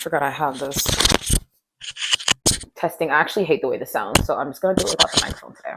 Forgot I have this testing. I actually hate the way this sounds, so I'm just gonna do it without the microphone today.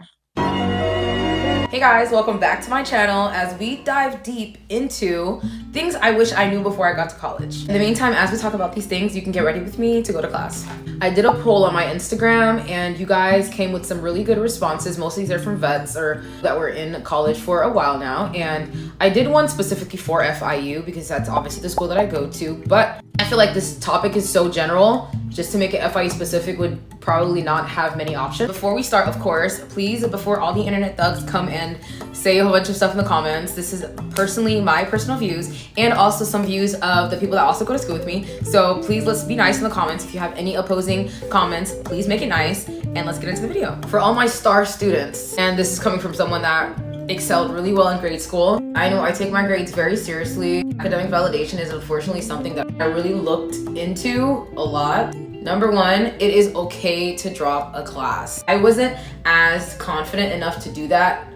Hey guys, welcome back to my channel as we dive deep into things I wish I knew before I got to college. In the meantime, as we talk about these things, you can get ready with me to go to class. I did a poll on my Instagram and you guys came with some really good responses. Most of these are from vets or that were in college for a while now. And I did one specifically for FIU because that's obviously the school that I go to, but I feel like this topic is so general, just to make it FIU specific would probably not have many options. Before we start, of course, please, before all the internet thugs come and say a whole bunch of stuff in the comments, this is personally my personal views and also some views of the people that also go to school with me. So please, let's be nice in the comments. If you have any opposing comments, please make it nice and let's get into the video. For all my star students, and this is coming from someone that excelled really well in grade school. I know I take my grades very seriously. Academic validation is unfortunately something that I really looked into a lot. Number one, it is okay to drop a class. I wasn't as confident enough to do that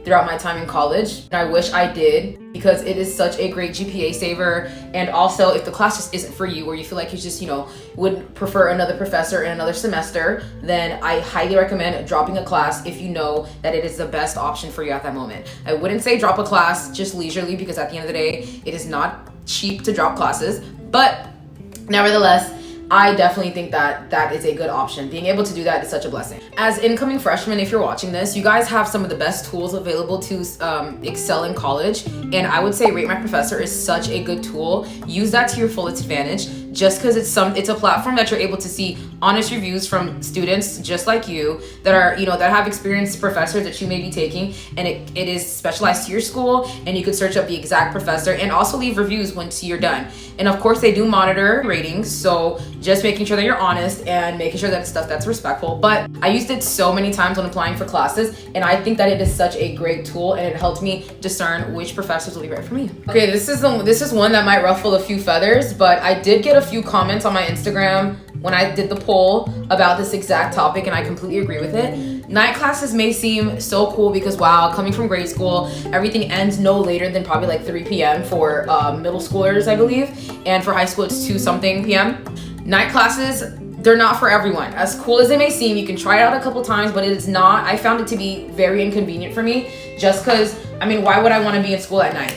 throughout my time in college. And I wish I did because it is such a great GPA saver. And also if the class just isn't for you or you feel like you just, would prefer another professor in another semester, then I highly recommend dropping a class if you know that it is the best option for you at that moment. I wouldn't say drop a class just leisurely because at the end of the day, it is not cheap to drop classes, but nevertheless, I definitely think that that is a good option. Being able to do that is such a blessing. As incoming freshmen, if you're watching this, you guys have some of the best tools available to excel in college. And I would say Rate My Professor is such a good tool. Use that to your fullest advantage just because it's a platform that you're able to see honest reviews from students just like you that are, that have experienced professors that you may be taking, and it is specialized to your school, and you can search up the exact professor and also leave reviews once you're done. And of course they do monitor ratings, so just making sure that you're honest and making sure that it's stuff that's respectful. But I used it so many times when applying for classes, and I think that it is such a great tool and it helped me discern which professors will be right for me. Okay, this is one that might ruffle a few feathers, but I did get a few comments on my Instagram when I did the poll about this exact topic, and I completely agree with it. Night classes may seem so cool because, wow, coming from grade school, everything ends no later than probably like 3 p.m. for middle schoolers, I believe. And for high school, it's 2-something p.m. Night classes, they're not for everyone. As cool as it may seem, you can try it out a couple times, but it is not. I found it to be very inconvenient for me just because, why would I want to be in school at night,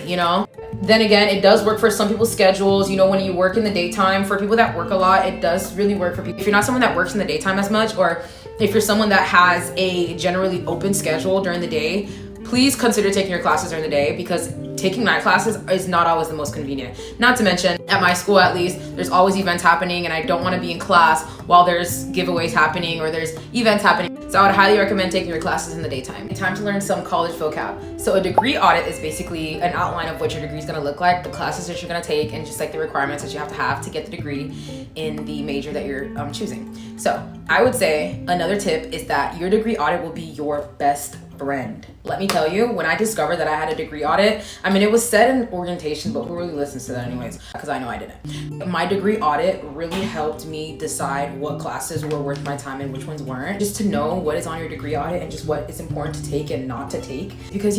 Then again, it does work for some people's schedules. When you work in the daytime, for people that work a lot, it does really work for people. If you're not someone that works in the daytime as much, or if you're someone that has a generally open schedule during the day, please consider taking your classes during the day because taking night classes is not always the most convenient. Not to mention, at my school at least, there's always events happening and I don't want to be in class while there's giveaways happening or there's events happening. So I would highly recommend taking your classes in the daytime. Time to learn some college vocab. So a degree audit is basically an outline of what your degree is going to look like, the classes that you're going to take, and just like the requirements that you have to get the degree in the major that you're choosing. So I would say another tip is that your degree audit will be your best friend. Let me tell you, when I discovered that I had a degree audit, it was said in orientation, but who really listens to that anyways? Because I know I didn't. My degree audit really helped me decide what classes were worth my time and which ones weren't. Just to know what is on your degree audit and just what is important to take and not to take. Because,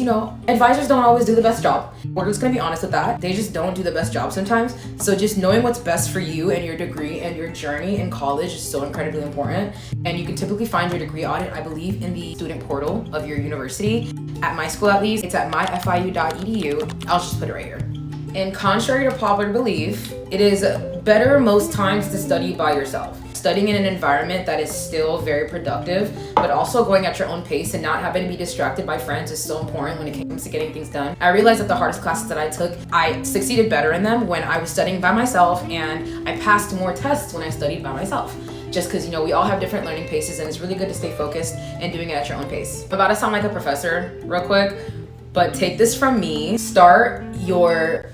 advisors don't always do the best job. We're just gonna be honest with that. They just don't do the best job sometimes. So just knowing what's best for you and your degree and your journey in college is so incredibly important. And you can typically find your degree audit, I believe, in the student portal of your university. At my school, at least, it's at myfiu.edu. I'll just put it right here. And contrary to popular belief, it is better most times to study by yourself. Studying in an environment that is still very productive, but also going at your own pace and not having to be distracted by friends is so important when it comes to getting things done. I realized that the hardest classes that I took, I succeeded better in them when I was studying by myself, and I passed more tests when I studied by myself. Just because, we all have different learning paces and it's really good to stay focused and doing it at your own pace. I'm about to sound like a professor real quick, but take this from me. Start your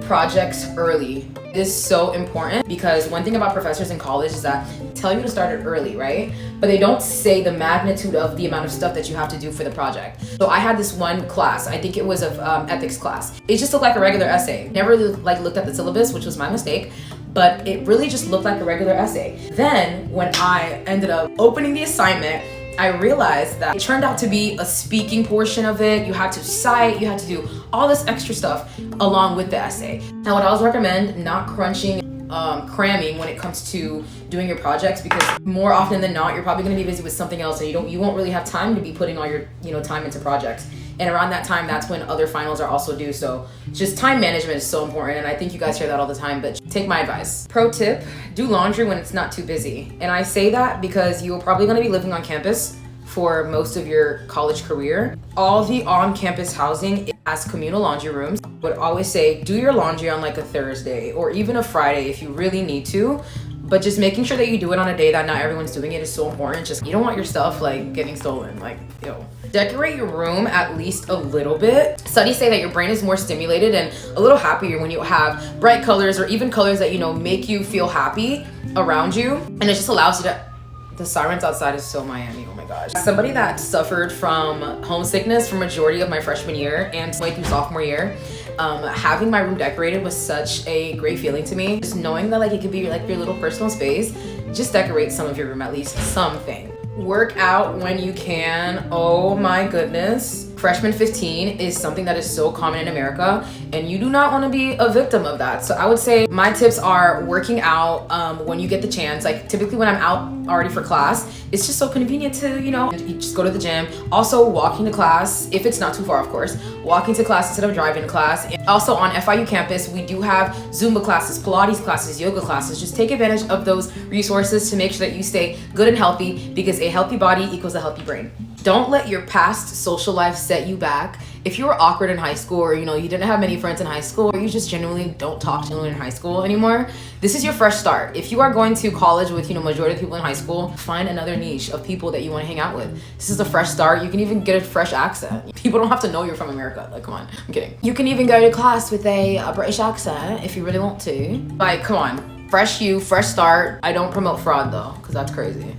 projects early. It is so important because one thing about professors in college is that they tell you to start it early, right? But they don't say the magnitude of the amount of stuff that you have to do for the project. So I had this one class, I think it was of ethics class. It just looked like a regular essay. Never really looked at the syllabus, which was my mistake. But it really just looked like a regular essay. Then when I ended up opening the assignment, I realized that it turned out to be a speaking portion of it. You had to cite, you had to do all this extra stuff along with the essay. Now, I would always recommend not crunching cramming when it comes to doing your projects, because more often than not, you're probably going to be busy with something else, and you won't really have time to be putting all your time into projects. And around that time, that's when other finals are also due. So just time management is so important. And I think you guys hear that all the time, but take my advice. Pro tip, do laundry when it's not too busy. And I say that because you're probably gonna be living on campus for most of your college career. All the on-campus housing has communal laundry rooms. I would always say, do your laundry on like a Thursday or even a Friday if you really need to. But just making sure that you do it on a day that not everyone's doing it is so important. Just, you don't want your stuff like getting stolen, like, yo. Decorate your room at least a little bit. Studies say that your brain is more stimulated and a little happier when you have bright colors or even colors that, make you feel happy around you. And it just allows you to, the sirens outside is so Miami, oh my gosh. Somebody that suffered from homesickness for majority of my freshman year and way through sophomore year, having my room decorated was such a great feeling to me. Just knowing that it could be like your little personal space. Just decorate some of your room, at least something. Work out when you can. Oh my goodness. Freshman 15 is something that is so common in America, and you do not want to be a victim of that. So I would say my tips are working out when you get the chance. Like typically when I'm out already for class, it's just so convenient to, you just go to the gym. Also walking to class, if it's not too far, of course, walking to class instead of driving to class. And also on FIU campus, we do have Zumba classes, Pilates classes, yoga classes. Just take advantage of those resources to make sure that you stay good and healthy, because a healthy body equals a healthy brain. Don't let your past social life set you back. If you were awkward in high school, or you didn't have many friends in high school, or you just genuinely don't talk to anyone in high school anymore, this is your fresh start. If you are going to college with majority of people in high school, find another niche of people that you want to hang out with. This is a fresh start. You can even get a fresh accent. People don't have to know you're from America. Like, come on, I'm kidding. You can even go to class with a British accent if you really want to. Like, come on, fresh you, fresh start. I don't promote fraud though, because that's crazy.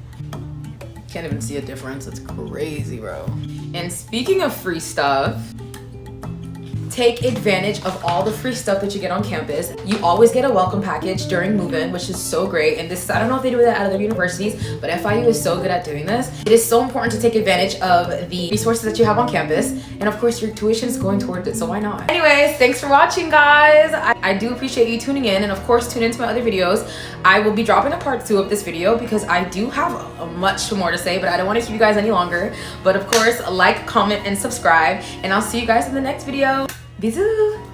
Can't even see a difference. It's crazy, bro. And speaking of free stuff, take advantage of all the free stuff that you get on campus. You always get a welcome package during move-in, which is so great. And this, I don't know if they do that at other universities, but FIU is so good at doing this. It is so important to take advantage of the resources that you have on campus. And of course, your tuition is going towards it, so why not? Anyways, thanks for watching, guys. I do appreciate you tuning in. And of course, tune into my other videos. I will be dropping a part 2 of this video because I do have much more to say, but I don't want to keep you guys any longer. But of course, like, comment, and subscribe. And I'll see you guys in the next video. Bisous!